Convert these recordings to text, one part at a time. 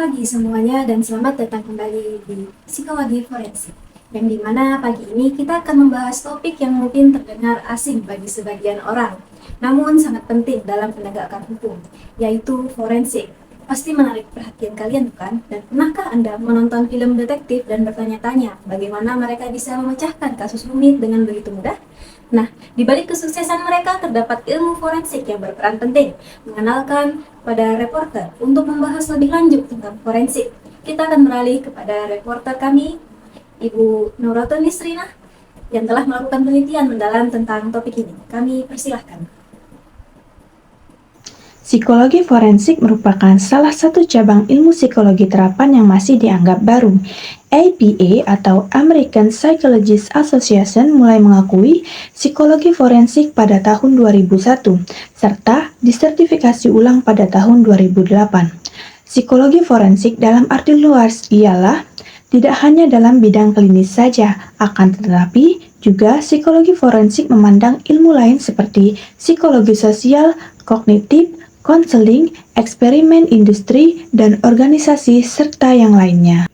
pagi semuanya dan selamat datang kembali di Psikologi Forensik. Yang dimana pagi ini kita akan membahas topik yang mungkin terdengar asing bagi sebagian orang, namun sangat penting dalam penegakan hukum, yaitu forensik. Pasti menarik perhatian kalian bukan? Dan pernahkah Anda menonton film detektif dan bertanya-tanya bagaimana mereka bisa memecahkan kasus rumit dengan begitu mudah? Nah, di balik kesuksesan mereka terdapat ilmu forensik yang berperan penting, mengenalkan pada reporter untuk membahas lebih lanjut tentang forensik. Kita akan beralih kepada reporter kami, Ibu Nuratul Nisrina, yang telah melakukan penelitian mendalam tentang topik ini. Kami persilahkan. Psikologi forensik merupakan salah satu cabang ilmu psikologi terapan yang masih dianggap baru. APA atau American Psychologist Association mulai mengakui psikologi forensik pada tahun 2001, serta disertifikasi ulang pada tahun 2008. Psikologi forensik dalam arti luas ialah tidak hanya dalam bidang klinis saja, akan tetapi juga psikologi forensik memandang ilmu lain seperti psikologi sosial, kognitif, konseling, eksperimen industri, dan organisasi, serta yang lainnya.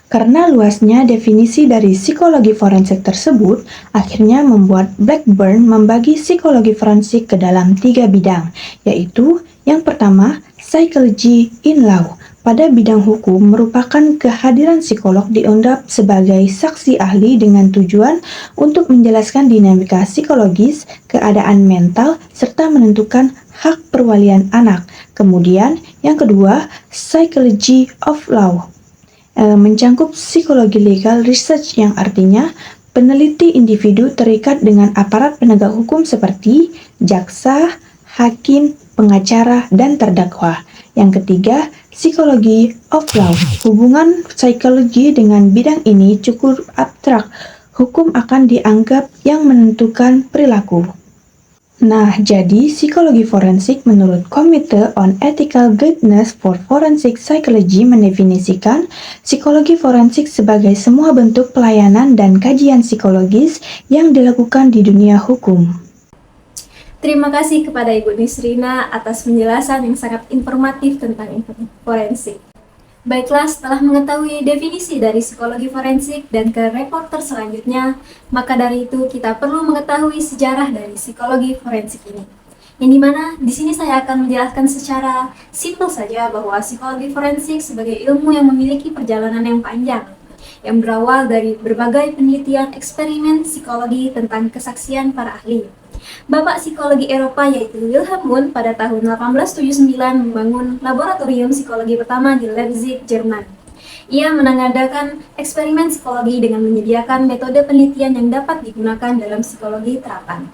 Karena luasnya definisi dari psikologi forensik tersebut, akhirnya membuat Blackburn membagi psikologi forensik ke dalam 3 bidang, yaitu yang pertama, psychology in law. Pada bidang hukum merupakan kehadiran psikolog dianggap sebagai saksi ahli dengan tujuan untuk menjelaskan dinamika psikologis, keadaan mental, serta menentukan hak perwalian anak. Kemudian yang kedua, psychology of law mencangkup psikologi legal research yang artinya peneliti individu terikat dengan aparat penegak hukum seperti jaksa, hakim, pengacara, dan terdakwa. Yang ketiga, psikologi of law. Hubungan psikologi dengan bidang ini cukup abstrak. Hukum akan dianggap yang menentukan perilaku. Nah, jadi psikologi forensik menurut Committee on Ethical Guidance for Forensic Psychology mendefinisikan psikologi forensik sebagai semua bentuk pelayanan dan kajian psikologis yang dilakukan di dunia hukum. Terima kasih kepada Ibu Nisrina atas penjelasan yang sangat informatif tentang forensik. Baiklah, setelah mengetahui definisi dari psikologi forensik dan ke reporter selanjutnya, maka dari itu kita perlu mengetahui sejarah dari psikologi forensik ini. Yang dimana di sini saya akan menjelaskan secara simpel saja bahwa psikologi forensik sebagai ilmu yang memiliki perjalanan yang panjang, yang berawal dari berbagai penelitian eksperimen psikologi tentang kesaksian para ahli. Bapak psikologi Eropa yaitu Wilhelm Wundt pada tahun 1879 membangun laboratorium psikologi pertama di Leipzig, Jerman. Ia mengadakan eksperimen psikologi dengan menyediakan metode penelitian yang dapat digunakan dalam psikologi terapan.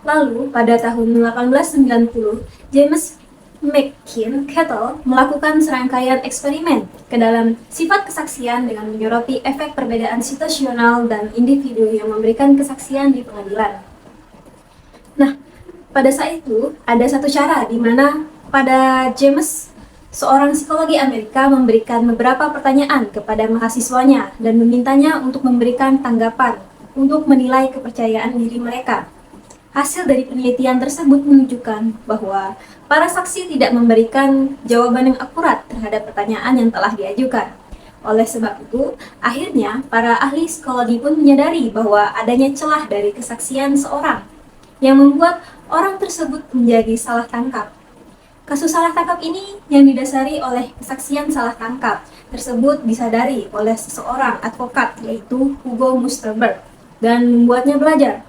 Lalu, pada tahun 1890, James McKin-Kettle melakukan serangkaian eksperimen ke dalam sifat kesaksian dengan menyoroti efek perbedaan situasional dan individu yang memberikan kesaksian di pengadilan. Nah, pada saat itu ada satu cara di mana pada James, seorang psikologi Amerika memberikan beberapa pertanyaan kepada mahasiswanya dan memintanya untuk memberikan tanggapan untuk menilai kepercayaan diri mereka. Hasil dari penelitian tersebut menunjukkan bahwa para saksi tidak memberikan jawaban yang akurat terhadap pertanyaan yang telah diajukan. Oleh sebab itu, akhirnya para ahli psikologi pun menyadari bahwa adanya celah dari kesaksian seorang yang membuat orang tersebut menjadi salah tangkap. Kasus salah tangkap ini yang didasari oleh kesaksian salah tangkap tersebut disadari oleh seseorang advokat yaitu Hugo Musterberg dan membuatnya belajar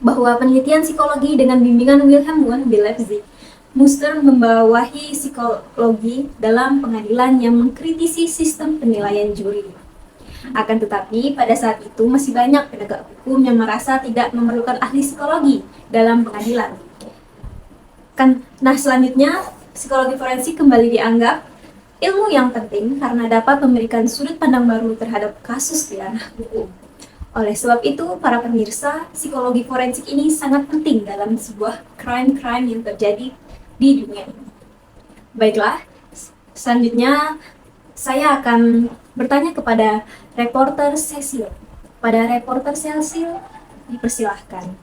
bahwa penelitian psikologi dengan bimbingan Wilhelm Wundt di Leipzig. Muster membawahi psikologi dalam pengadilan yang mengkritisi sistem penilaian juri. Akan tetapi, pada saat itu masih banyak penegak hukum yang merasa tidak memerlukan ahli psikologi dalam pengadilan. Nah, selanjutnya, psikologi forensik kembali dianggap ilmu yang penting karena dapat memberikan sudut pandang baru terhadap kasus di ranah hukum. Oleh sebab itu, para pemirsa, psikologi forensik ini sangat penting dalam sebuah crime-crime yang terjadi di dunia ini. Baiklah, selanjutnya saya akan bertanya kepada reporter Cecil. Pada reporter Cecil, dipersilahkan.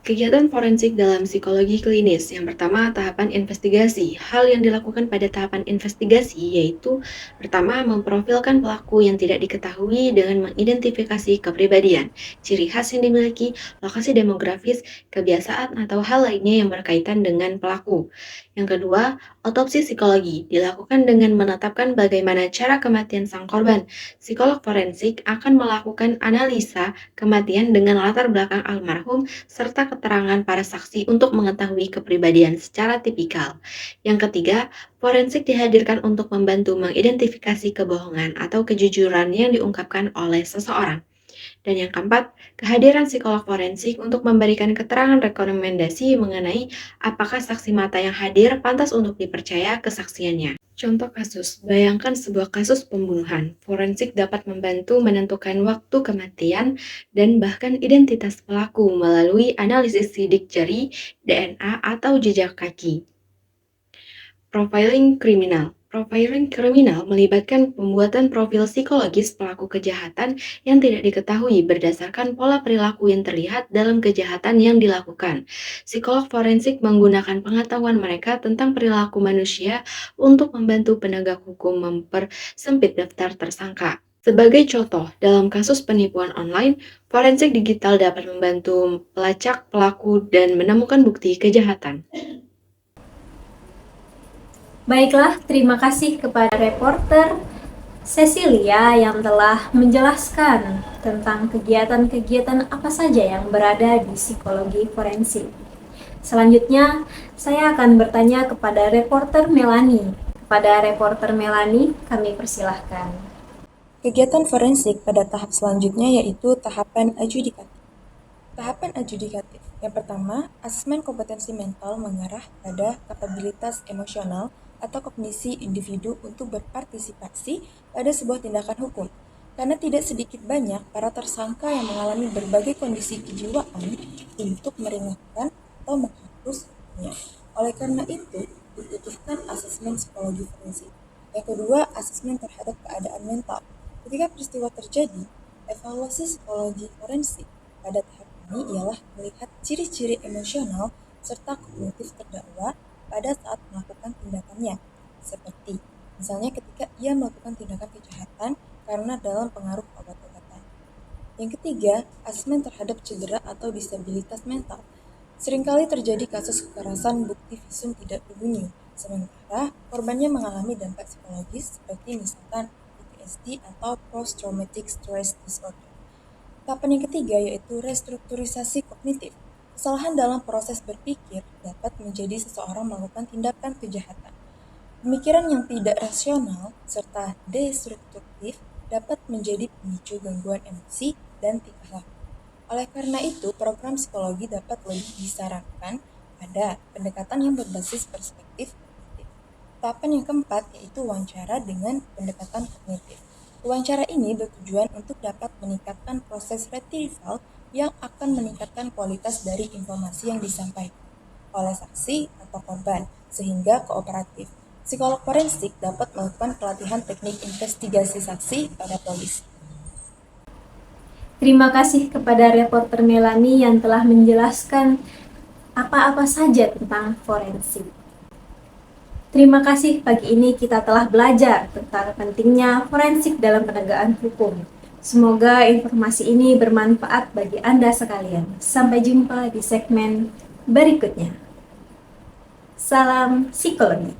Kegiatan forensik dalam psikologi klinis. Yang pertama, tahapan investigasi. Hal yang dilakukan pada tahapan investigasi yaitu pertama, memprofilkan pelaku yang tidak diketahui dengan mengidentifikasi kepribadian, ciri khas yang dimiliki, lokasi demografis, kebiasaan atau hal lainnya yang berkaitan dengan pelaku. Yang kedua, otopsi psikologi dilakukan dengan menetapkan bagaimana cara kematian sang korban. Psikolog forensik akan melakukan analisa kematian dengan latar belakang almarhum serta keterangan para saksi untuk mengetahui kepribadian secara tipikal. Yang ketiga, forensik dihadirkan untuk membantu mengidentifikasi kebohongan atau kejujuran yang diungkapkan oleh seseorang. Dan yang keempat, kehadiran psikolog forensik untuk memberikan keterangan rekomendasi mengenai apakah saksi mata yang hadir pantas untuk dipercaya kesaksiannya. Contoh kasus, bayangkan sebuah kasus pembunuhan. Forensik dapat membantu menentukan waktu kematian dan bahkan identitas pelaku melalui analisis sidik jari, DNA, atau jejak kaki. Profiling kriminal. Profiling kriminal melibatkan pembuatan profil psikologis pelaku kejahatan yang tidak diketahui berdasarkan pola perilaku yang terlihat dalam kejahatan yang dilakukan. Psikolog forensik menggunakan pengetahuan mereka tentang perilaku manusia untuk membantu penegak hukum mempersempit daftar tersangka. Sebagai contoh, dalam kasus penipuan online, forensik digital dapat membantu pelacak pelaku dan menemukan bukti kejahatan. Baiklah, terima kasih kepada reporter Cecilia yang telah menjelaskan tentang kegiatan-kegiatan apa saja yang berada di psikologi forensik. Selanjutnya, saya akan bertanya kepada reporter Melanie. Kepada reporter Melanie, kami persilahkan. Kegiatan forensik pada tahap selanjutnya yaitu tahapan adjudikatif. Tahapan adjudikatif. Yang pertama, asesmen kompetensi mental mengarah pada kapabilitas emosional atau kognisi individu untuk berpartisipasi pada sebuah tindakan hukum. Karena tidak sedikit banyak para tersangka yang mengalami berbagai kondisi kejiwaan untuk meringankan atau menghapusnya. Oleh karena itu, dibutuhkan asesmen psikologi forensik. Yang kedua, asesmen terhadap keadaan mental. Ketika peristiwa terjadi, evaluasi psikologi forensik pada tahap ini ialah melihat ciri-ciri emosional serta kognitif terdakwa pada saat melakukan tindakannya, seperti misalnya ketika ia melakukan tindakan kejahatan karena dalam pengaruh obat-obatan. Yang ketiga, asesmen terhadap cedera atau disabilitas mental. Seringkali terjadi kasus kekerasan bukti visum tidak berbunyi, sementara korbannya mengalami dampak psikologis seperti misalkan PTSD atau Post Traumatic Stress Disorder. Tahapan yang ketiga yaitu restrukturisasi kognitif. Kesalahan dalam proses berpikir dapat menjadi seseorang melakukan tindakan kejahatan. Pemikiran yang tidak rasional serta destruktif dapat menjadi pemicu gangguan emosi dan tingkah laku. Oleh karena itu, program psikologi dapat lebih disarankan pada pendekatan yang berbasis perspektif kognitif. Tahapan yang keempat yaitu wawancara dengan pendekatan kognitif. Wawancara ini bertujuan untuk dapat meningkatkan proses retrieval yang akan meningkatkan kualitas dari informasi yang disampaikan oleh saksi atau korban, sehingga kooperatif. Psikolog forensik dapat melakukan pelatihan teknik investigasi saksi pada polisi. Terima kasih kepada reporter Melanie yang telah menjelaskan apa-apa saja tentang forensik. Terima kasih, pagi ini kita telah belajar tentang pentingnya forensik dalam penegakan hukum. Semoga informasi ini bermanfaat bagi Anda sekalian. Sampai jumpa di segmen berikutnya. Salam psikologi.